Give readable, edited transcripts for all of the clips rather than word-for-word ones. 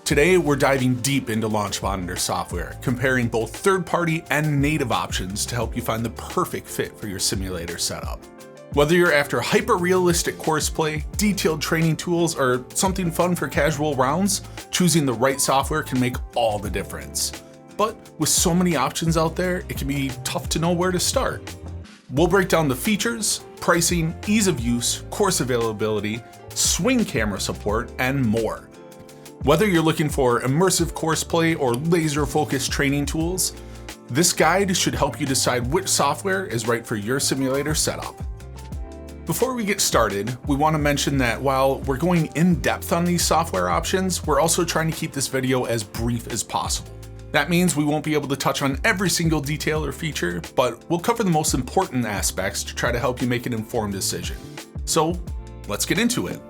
Today, we're diving deep into launch monitor software, comparing both third-party and native options to help you find the perfect fit for your simulator setup. Whether you're after hyper-realistic course play, detailed training tools, or something fun for casual rounds, choosing the right software can make all the difference. But with so many options out there, it can be tough to know where to start. We'll break down the features, pricing, ease of use, course availability, swing camera support, and more. Whether you're looking for immersive course play or laser-focused training tools, this guide should help you decide which software is right for your simulator setup. Before we get started, we want to mention that while we're going in depth on these software options, we're also trying to keep this video as brief as possible. That means we won't be able to touch on every single detail or feature, but we'll cover the most important aspects to try to help you make an informed decision. So let's get into it.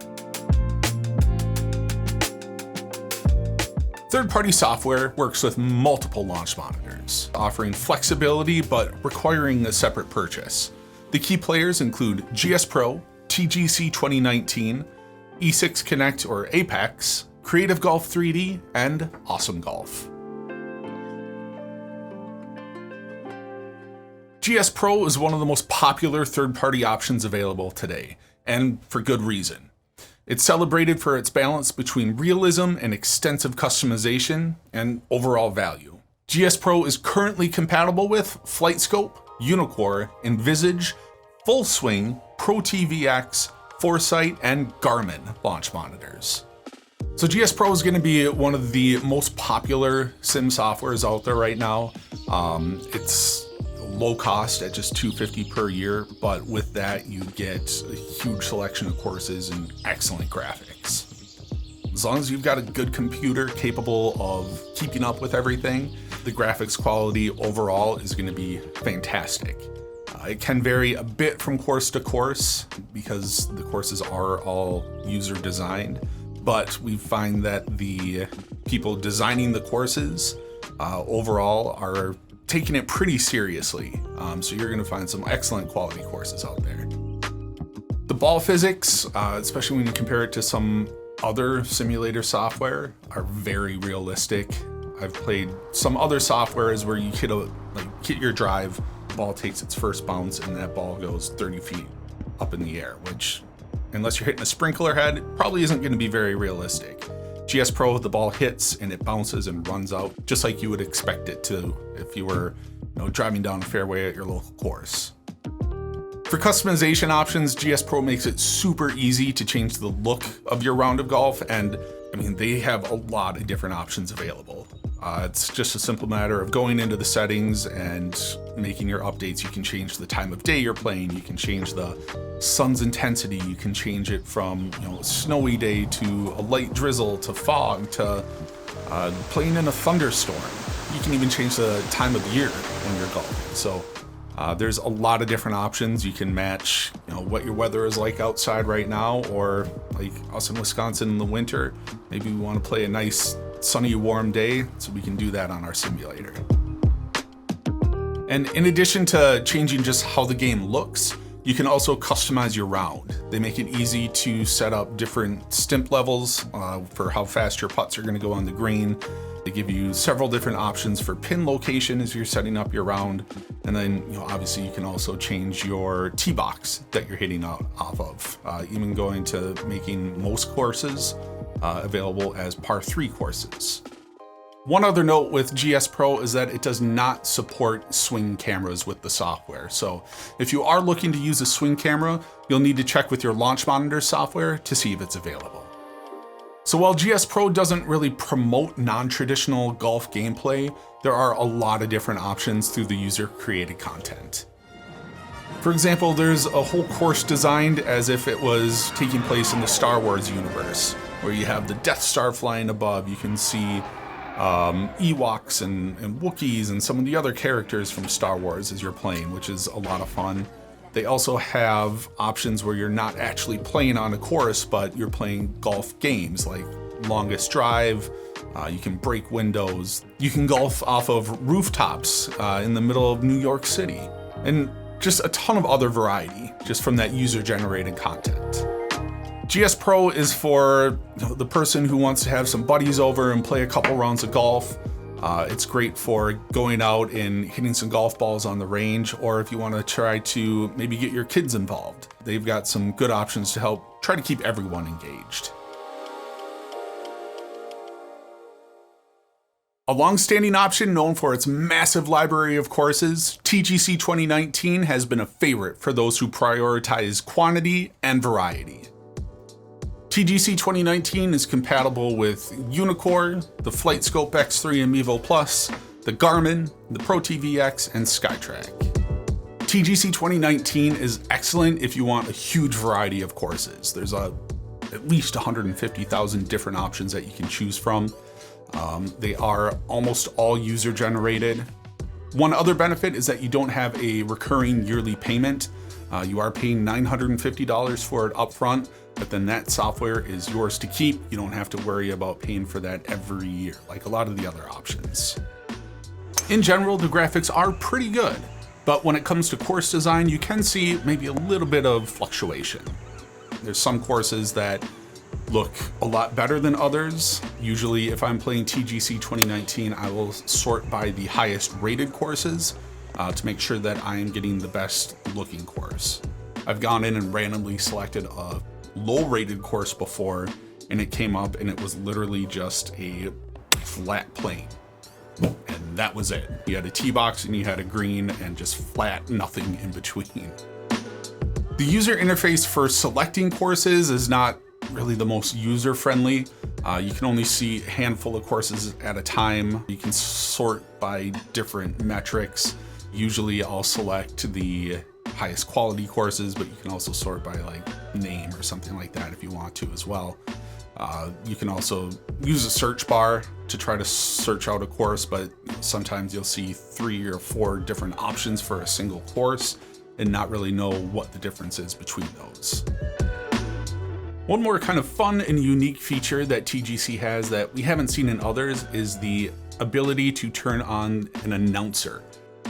Third-party software works with multiple launch monitors, offering flexibility but requiring a separate purchase. The key players include GSPro, TGC 2019, E6 Connect or Apex, Creative Golf 3D, and Awesome Golf. GSPro is one of the most popular third-party options available today, and for good reason. It's celebrated for its balance between realism and extensive customization and overall value. GSPro is currently compatible with FlightScope, Uneekor, Envisage, Full Swing, ProTee VX, Foresight, and Garmin launch monitors. So GSPro is going to be one of the most popular sim softwares out there right now. It's low cost at just $250 per year, but with that you get a huge selection of courses and excellent graphics. As long as you've got a good computer capable of keeping up with everything, the graphics quality overall is going to be fantastic. It can vary a bit from course to course because the courses are all user designed, but we find that the people designing the courses overall are taking it pretty seriously, so you're going to find some excellent quality courses out there. The ball physics, especially when you compare it to some other simulator software, are very realistic. I've played some other softwares where you hit your drive, the ball takes its first bounce, and that ball goes 30 feet up in the air, which, unless you're hitting a sprinkler head, probably isn't going to be very realistic. GSPro, the ball hits and it bounces and runs out just like you would expect it to if you were driving down a fairway at your local course. For customization options, GSPro makes it super easy to change the look of your round of golf, and they have a lot of different options available. It's just a simple matter of going into the settings and making your updates. You can change the time of day you're playing, you can change the sun's intensity, you can change it from a snowy day to a light drizzle to fog to playing in a thunderstorm. You can even change the time of year when you're golfing. So there's a lot of different options. You can match what your weather is like outside right now, or like us in Wisconsin in the winter, maybe we want to play a nice sunny warm day, so we can do that on our simulator. And in addition to changing just how the game looks, you can also customize your round. They make it easy to set up different stimp levels for how fast your putts are going to go on the green. They give you several different options for pin location as you're setting up your round. And then, obviously you can also change your tee box that you're hitting off of, even going to making most courses available as par 3 courses. One other note with GSPro is that it does not support swing cameras with the software. So if you are looking to use a swing camera, you'll need to check with your launch monitor software to see if it's available. So while GSPro doesn't really promote non-traditional golf gameplay, there are a lot of different options through the user-created content. For example, there's a whole course designed as if it was taking place in the Star Wars universe, where you have the Death Star flying above. You can see Ewoks and Wookiees and some of the other characters from Star Wars as you're playing, which is a lot of fun. They also have options where you're not actually playing on a course, but you're playing golf games like longest drive. You can break windows. You can golf off of rooftops in the middle of New York City, and just a ton of other variety just from that user-generated content. GSPro is for the person who wants to have some buddies over and play a couple rounds of golf. It's great for going out and hitting some golf balls on the range, or if you want to try to maybe get your kids involved. They've got some good options to help try to keep everyone engaged. A long-standing option known for its massive library of courses, TGC 2019 has been a favorite for those who prioritize quantity and variety. TGC 2019 is compatible with Uneekor, the FlightScope X3 and Mevo Plus, the Garmin, the ProTee VX, and SkyTrack. TGC 2019 is excellent if you want a huge variety of courses. There's at least 150,000 different options that you can choose from. They are almost all user generated. One other benefit is that you don't have a recurring yearly payment. You are paying $950 for it upfront, but then that software is yours to keep. You don't have to worry about paying for that every year, like a lot of the other options. In general, the graphics are pretty good, but when it comes to course design, you can see maybe a little bit of fluctuation. There's some courses that look a lot better than others. Usually if I'm playing TGC 2019, I will sort by the highest rated courses to make sure that I am getting the best looking course. I've gone in and randomly selected a low rated course before, and it came up and it was literally just a flat plane. And that was it. You had a tee box and you had a green and just flat, nothing in between. The user interface for selecting courses is not really the most user-friendly. You can only see a handful of courses at a time. You can sort by different metrics. Usually I'll select the highest quality courses, but you can also sort by like name or something like that if you want to as well. You can also use a search bar to try to search out a course, but sometimes you'll see 3 or 4 different options for a single course and not really know what the difference is between those. One more kind of fun and unique feature that TGC has that we haven't seen in others is the ability to turn on an announcer.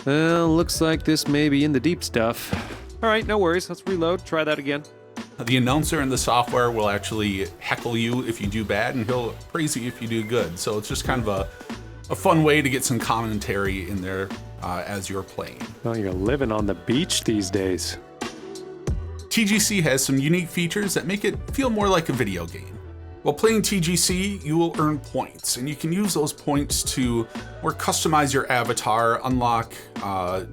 Well, looks like this may be in the deep stuff. All right, no worries. Let's reload. Try that again. The announcer in the software will actually heckle you if you do bad, and he'll praise you if you do good. So it's just kind of a fun way to get some commentary in there as you're playing. Well, you're living on the beach these days. TGC has some unique features that make it feel more like a video game. While playing TGC, you will earn points, and you can use those points to more customize your avatar, unlock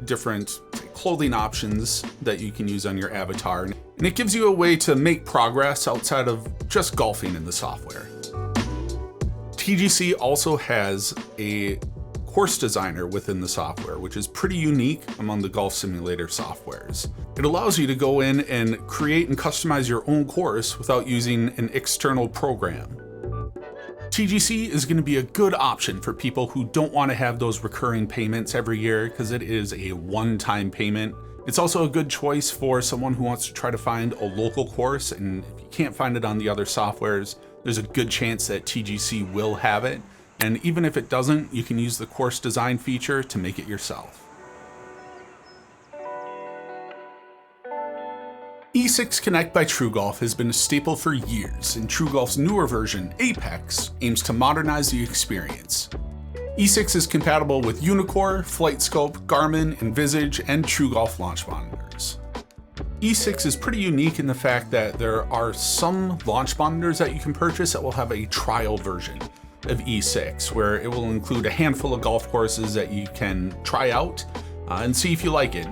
different clothing options that you can use on your avatar, and it gives you a way to make progress outside of just golfing in the software. TGC also has a course designer within the software, which is pretty unique among the golf simulator softwares. It allows you to go in and create and customize your own course without using an external program. TGC is going to be a good option for people who don't want to have those recurring payments every year because it is a one-time payment. It's also a good choice for someone who wants to try to find a local course, and if you can't find it on the other softwares, there's a good chance that TGC will have it. And even if it doesn't, you can use the course design feature to make it yourself. E6 Connect by TruGolf has been a staple for years, and TruGolf's newer version, Apex, aims to modernize the experience. E6 is compatible with Uneekor, FlightScope, Garmin, Envisage, and TruGolf launch monitors. E6 is pretty unique in the fact that there are some launch monitors that you can purchase that will have a trial version of E6, where it will include a handful of golf courses that you can try out and see if you like it.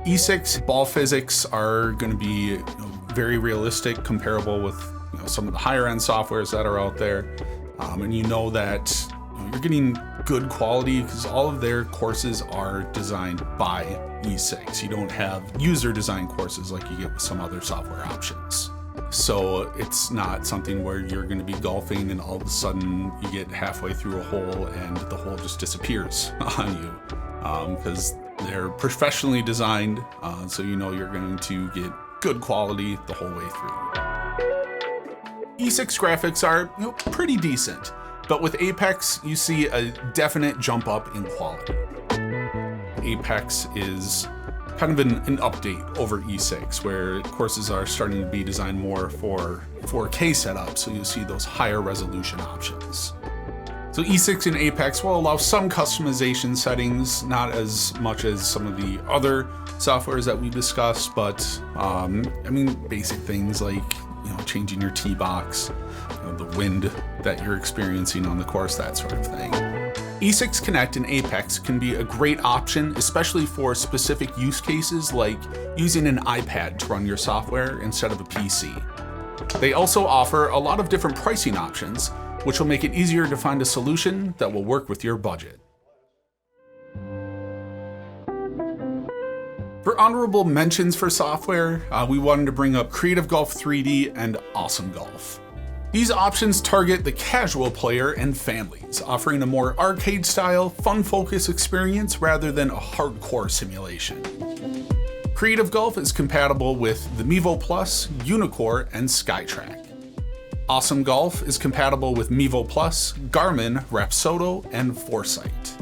E6 ball physics are going to be very realistic, comparable with some of the higher end softwares that are out there, and you know that you're getting good quality because all of their courses are designed by E6. You don't have user design courses like you get with some other software options. So it's not something where you're going to be golfing and all of a sudden you get halfway through a hole and the hole just disappears on you, because they're professionally designed, so you know you're going to get good quality the whole way through. E6 graphics are pretty decent, but with Apex you see a definite jump up in quality. Apex is kind of an update over E6, where courses are starting to be designed more for 4K setups, so you'll see those higher resolution options. So E6 and Apex will allow some customization settings, not as much as some of the other softwares that we discussed, but I mean, basic things like, changing your tee box, the wind that you're experiencing on the course, that sort of thing. E6 Connect and Apex can be a great option, especially for specific use cases like using an iPad to run your software instead of a PC. They also offer a lot of different pricing options, which will make it easier to find a solution that will work with your budget. For honorable mentions for software, we wanted to bring up Creative Golf 3D and Awesome Golf. These options target the casual player and families, offering a more arcade-style, fun-focused experience rather than a hardcore simulation. Creative Golf is compatible with the Mevo Plus, Uneekor, and SkyTrack. Awesome Golf is compatible with Mevo Plus, Garmin, Rapsodo, and Foresight.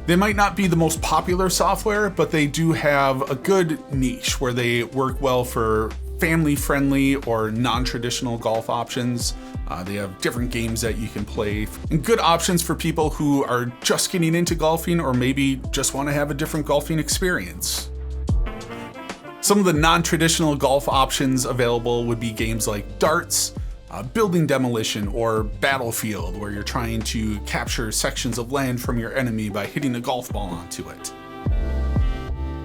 They might not be the most popular software, but they do have a good niche where they work well for family-friendly or non-traditional golf options. They have different games that you can play, and good options for people who are just getting into golfing or maybe just want to have a different golfing experience. Some of the non-traditional golf options available would be games like darts, building demolition, or battlefield, where you're trying to capture sections of land from your enemy by hitting a golf ball onto it.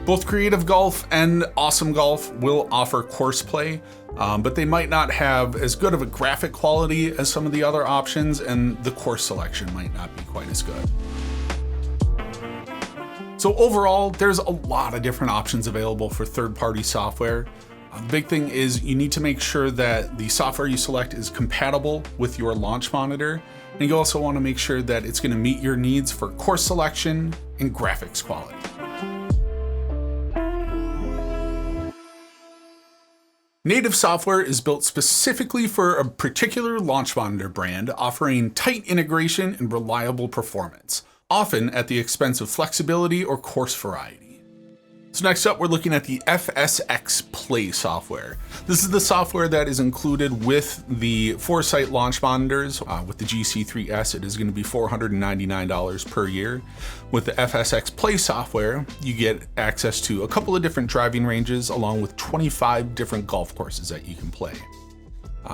Both Creative Golf and Awesome Golf will offer course play, but they might not have as good of a graphic quality as some of the other options, and the course selection might not be quite as good. So overall, there's a lot of different options available for third-party software. The big thing is you need to make sure that the software you select is compatible with your launch monitor, and you also want to make sure that it's going to meet your needs for course selection and graphics quality. Native software is built specifically for a particular launch monitor brand, offering tight integration and reliable performance, often at the expense of flexibility or course variety. So next up, we're looking at the FSX Play software. This is the software that is included with the Foresight launch monitors. With the GC3S, it is going to be $499 per year. With the FSX Play software, you get access to a couple of different driving ranges along with 25 different golf courses that you can play.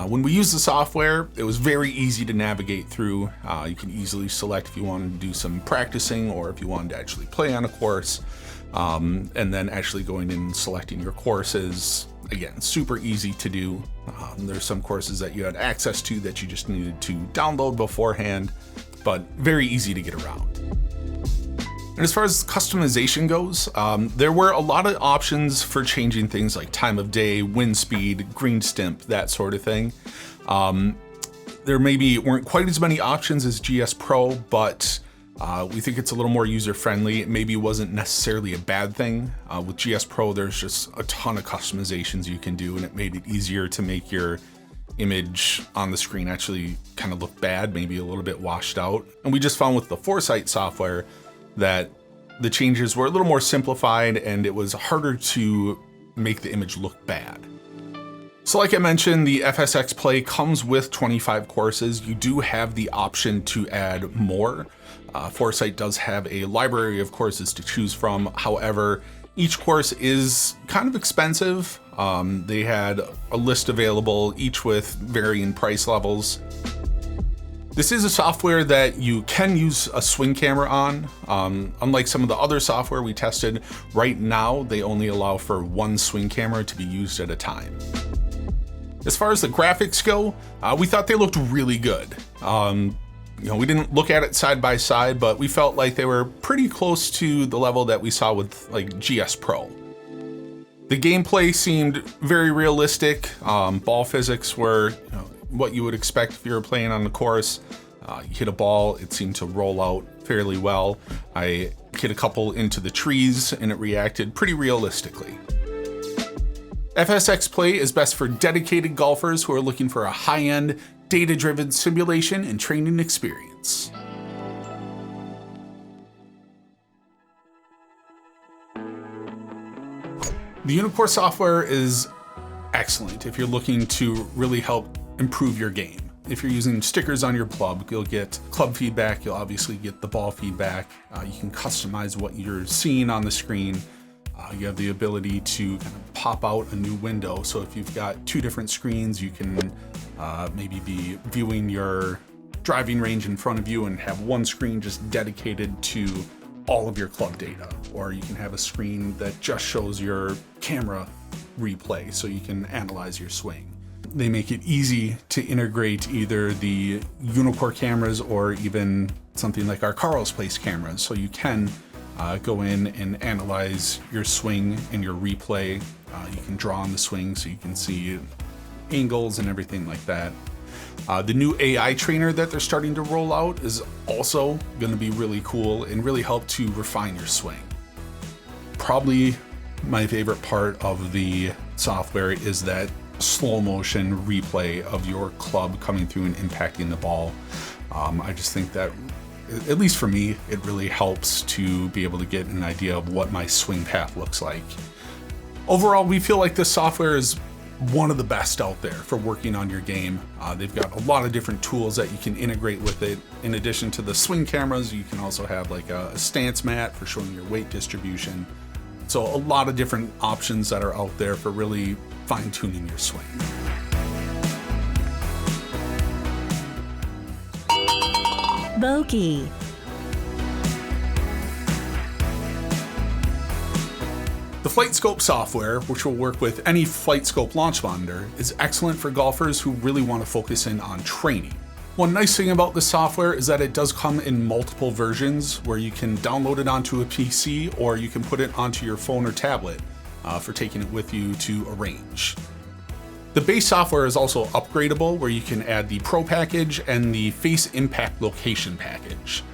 When we used the software, it was very easy to navigate through. You can easily select if you wanted to do some practicing or if you wanted to actually play on a course. And then actually going in and selecting your courses, again, super easy to do. There's some courses that you had access to that you just needed to download beforehand, but very easy to get around. And as far as customization goes, there were a lot of options for changing things like time of day, wind speed, green stimp, that sort of thing. There maybe weren't quite as many options as GSPro, but we think it's a little more user-friendly. It maybe wasn't necessarily a bad thing. With GSPro, there's just a ton of customizations you can do, and it made it easier to make your image on the screen actually kind of look bad, maybe a little bit washed out. And we just found with the Foresight software that the changes were a little more simplified and it was harder to make the image look bad. So like I mentioned, the FSX Play comes with 25 courses. You do have the option to add more. Foresight does have a library of courses to choose from. However, each course is kind of expensive. They had a list available, each with varying price levels. This is a software that you can use a swing camera on. Unlike some of the other software we tested, right now they only allow for one swing camera to be used at a time. As far as the graphics go, we thought they looked really good. We didn't look at it side by side, but we felt like they were pretty close to the level that we saw with like GSPro. The gameplay seemed very realistic. Ball physics were what you would expect if you were playing on the course. You hit a ball, it seemed to roll out fairly well. I hit a couple into the trees and it reacted pretty realistically. FSX Play is best for dedicated golfers who are looking for a high-end, data-driven simulation and training experience. The Uneekor software is excellent if you're looking to really help improve your game. If you're using stickers on your club, you'll get club feedback, you'll obviously get the ball feedback. You can customize what you're seeing on the screen. You have the ability to kind of pop out a new window. So if you've got two different screens, you can maybe be viewing your driving range in front of you and have one screen just dedicated to all of your club data. Or you can have a screen that just shows your camera replay so you can analyze your swing. They make it easy to integrate either the Uneekor cameras or even something like our Carl's Place cameras. So you can go in and analyze your swing and your replay. You can draw on the swing so you can see angles and everything like that. The new AI trainer that they're starting to roll out is also going to be really cool and really help to refine your swing. Probably my favorite part of the software is that slow motion replay of your club coming through and impacting the ball. I just think that, at least for me, it really helps to be able to get an idea of what my swing path looks like. Overall, we feel like this software is one of the best out there for working on your game. They've got a lot of different tools that you can integrate with it. In addition to the swing cameras, you can also have like a stance mat for showing your weight distribution. So a lot of different options that are out there for really fine-tuning your swing. Bogey. The FlightScope software, which will work with any FlightScope launch monitor, is excellent for golfers who really want to focus in on training. One nice thing about this software is that it does come in multiple versions where you can download it onto a PC or you can put it onto your phone or tablet for taking it with you to a range. The base software is also upgradable where you can add the Pro package and the Face Impact Location package.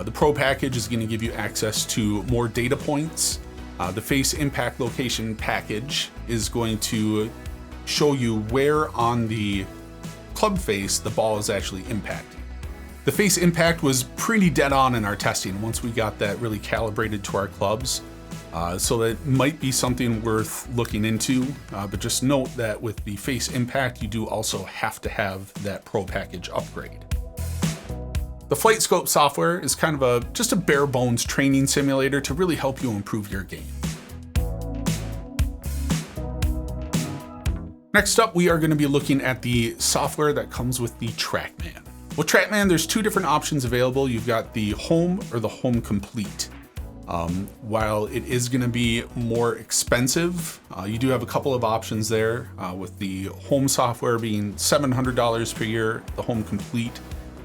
The Pro package is going to give you access to more data points. The Face Impact Location package is going to show you where on the club face the ball is actually impacting. The face impact was pretty dead on in our testing once we got that really calibrated to our clubs. So that might be something worth looking into, but just note that with the face impact, you do also have to have that Pro package upgrade. The FlightScope software is kind of just a bare bones training simulator to really help you improve your game. Next up, we are going to be looking at the software that comes with the Trackman. With Trackman, there's two different options available. You've got the Home or the Home Complete. While it is going to be more expensive, you do have a couple of options there, with the Home software being $700 per year. The Home Complete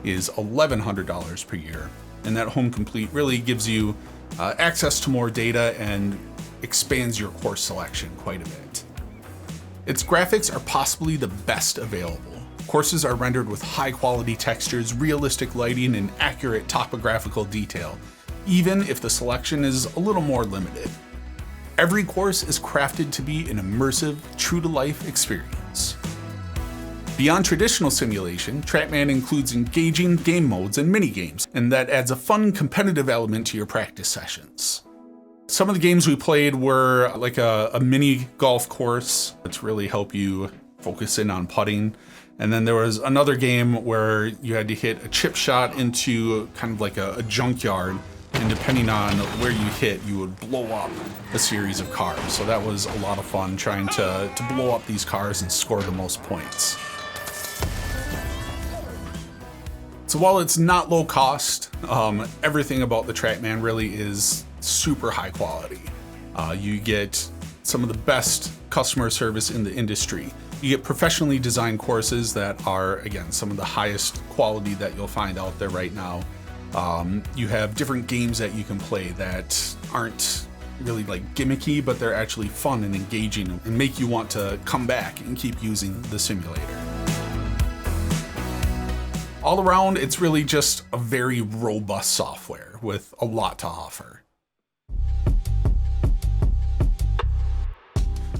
is $1,100 per year. And that Home Complete really gives you access to more data and expands your course selection quite a bit. Its graphics are possibly the best available. Courses are rendered with high quality textures, realistic lighting, and accurate topographical detail, even if the selection is a little more limited. Every course is crafted to be an immersive, true-to-life experience. Beyond traditional simulation, Trackman includes engaging game modes and mini-games, and that adds a fun competitive element to your practice sessions. Some of the games we played were like a mini golf course to really help you focus in on putting. And then there was another game where you had to hit a chip shot into kind of like a junkyard. And depending on where you hit, you would blow up a series of cars. So that was a lot of fun trying to blow up these cars and score the most points. So while it's not low cost, everything about the Trackman really is super high quality. You get some of the best customer service in the industry. You get professionally designed courses that are, again, some of the highest quality that you'll find out there right now. You have different games that you can play that aren't really like gimmicky, but they're actually fun and engaging and make you want to come back and keep using the simulator. All around, it's really just a very robust software with a lot to offer.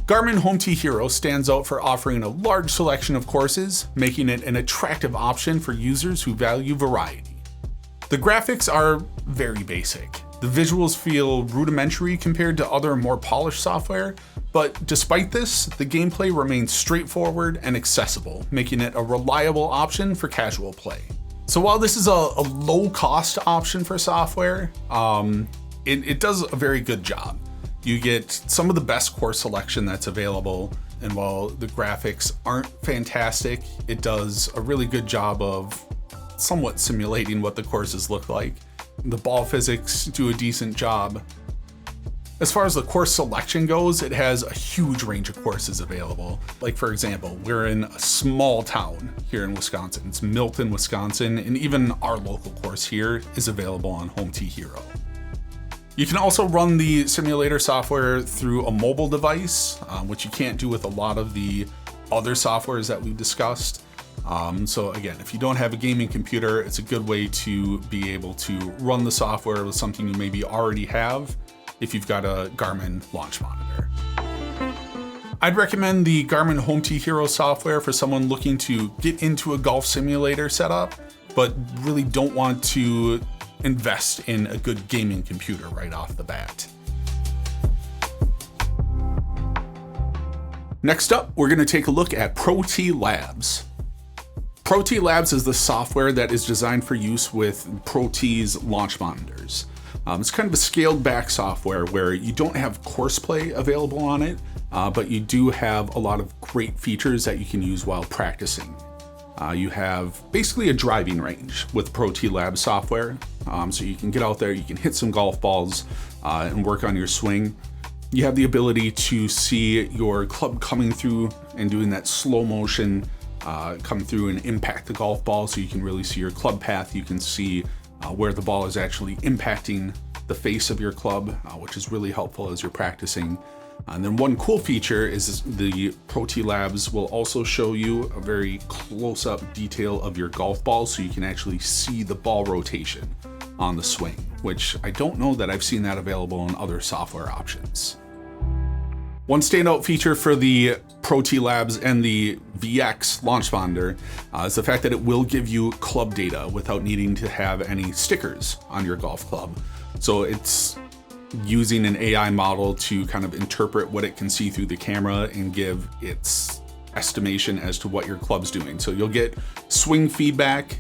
Garmin HomeTee Hero stands out for offering a large selection of courses, making it an attractive option for users who value variety. The graphics are very basic. The visuals feel rudimentary compared to other more polished software, But despite this, the gameplay remains straightforward and accessible, making it a reliable option for casual play. So while this is a low-cost option for software, it does a very good job. You get some of the best course selection that's available, and while the graphics aren't fantastic, it does a really good job of somewhat simulating what the courses look like. The ball physics do a decent job. As far as the course selection goes, it has a huge range of courses available. Like for example, we're in a small town here in Wisconsin. It's Milton, Wisconsin, and even our local course here is available on HomeTee Hero. You can also run the simulator software through a mobile device, which you can't do with a lot of the other softwares that we've discussed. So again, if you don't have a gaming computer, it's a good way to be able to run the software with something you maybe already have if you've got a Garmin launch monitor. I'd recommend the Garmin HomeTee Hero software for someone looking to get into a golf simulator setup, but really don't want to invest in a good gaming computer right off the bat. Next up, we're going to take a look at ProTee Labs. ProTee Labs is the software that is designed for use with ProTee's launch monitors. It's kind of a scaled back software where you don't have course play available on it, but you do have a lot of great features that you can use while practicing. You have basically a driving range with ProTee Labs software, so you can get out there, you can hit some golf balls and work on your swing. You have the ability to see your club coming through and doing that slow motion come through and impact the golf ball, so you can really see your club path. You can see where the ball is actually impacting the face of your club, which is really helpful as you're practicing. And then one cool feature is the ProTee Labs will also show you a very close-up detail of your golf ball, so you can actually see the ball rotation on the swing, which I don't know that I've seen that available in other software options. One standout feature for the ProTee Labs and the VX launch monitor is the fact that it will give you club data without needing to have any stickers on your golf club. So it's using an AI model to kind of interpret what it can see through the camera and give its estimation as to what your club's doing. So you'll get swing feedback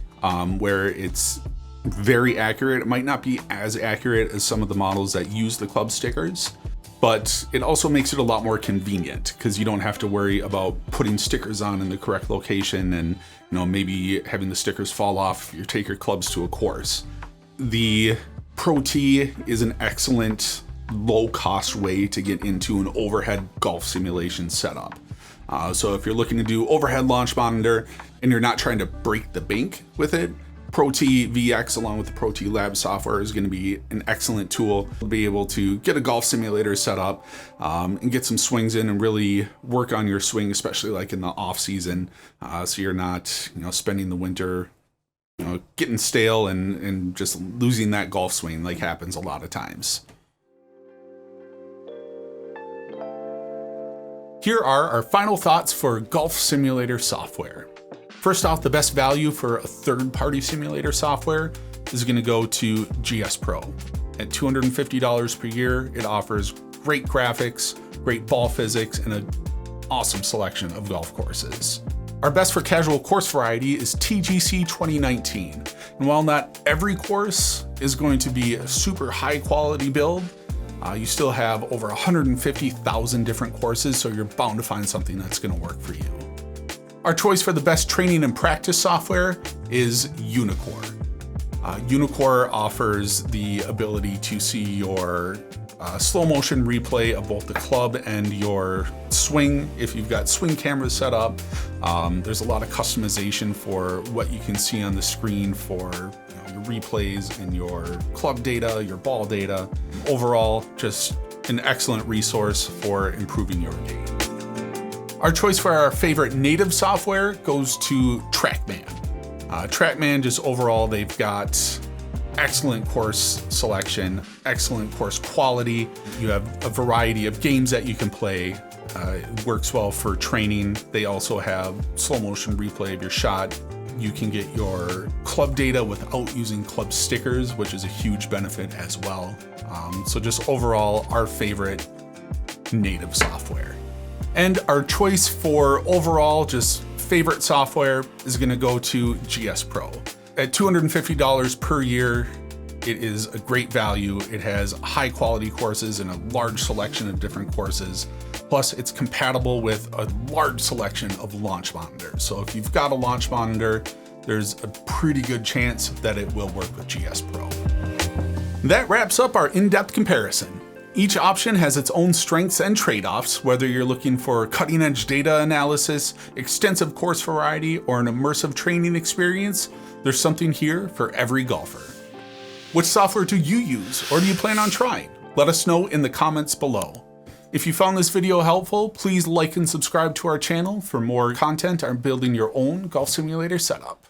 where it's very accurate. It might not be as accurate as some of the models that use the club stickers, but it also makes it a lot more convenient because you don't have to worry about putting stickers on in the correct location and maybe having the stickers fall off if you take your clubs to a course. The ProTee is an excellent low-cost way to get into an overhead golf simulation setup. So if you're looking to do overhead launch monitor and you're not trying to break the bank with it, ProTee VX along with the ProTee Labs software is going to be an excellent tool to be able to get a golf simulator set up and get some swings in and really work on your swing, especially like in the off season, so you're not spending the winter getting stale and just losing that golf swing like happens a lot of times. Here are our final thoughts for golf simulator software. First off, the best value for a third-party simulator software is going to go to GSPro. At $250 per year, it offers great graphics, great ball physics, and an awesome selection of golf courses. Our best for casual course variety is TGC 2019. And while not every course is going to be a super high quality build, you still have over 150,000 different courses, so you're bound to find something that's going to work for you. Our choice for the best training and practice software is Uneekor. Uneekor offers the ability to see your slow motion replay of both the club and your swing if you've got swing cameras set up. There's a lot of customization for what you can see on the screen for your replays and your club data, your ball data. Overall, just an excellent resource for improving your game. Our choice for our favorite native software goes to Trackman. Trackman, just overall, they've got excellent course selection, excellent course quality. You have a variety of games that you can play. It works well for training. They also have slow motion replay of your shot. You can get your club data without using club stickers, which is a huge benefit as well. So just overall, our favorite native software. And our choice for overall just favorite software is gonna go to GSPro. At $250 per year, it is a great value. It has high quality courses and a large selection of different courses. Plus, it's compatible with a large selection of launch monitors. So if you've got a launch monitor, there's a pretty good chance that it will work with GSPro. That wraps up our in-depth comparison. Each option has its own strengths and trade-offs, whether you're looking for cutting-edge data analysis, extensive course variety, or an immersive training experience. There's something here for every golfer. Which software do you use, or do you plan on trying? Let us know in the comments below. If you found this video helpful, please like and subscribe to our channel for more content on building your own golf simulator setup.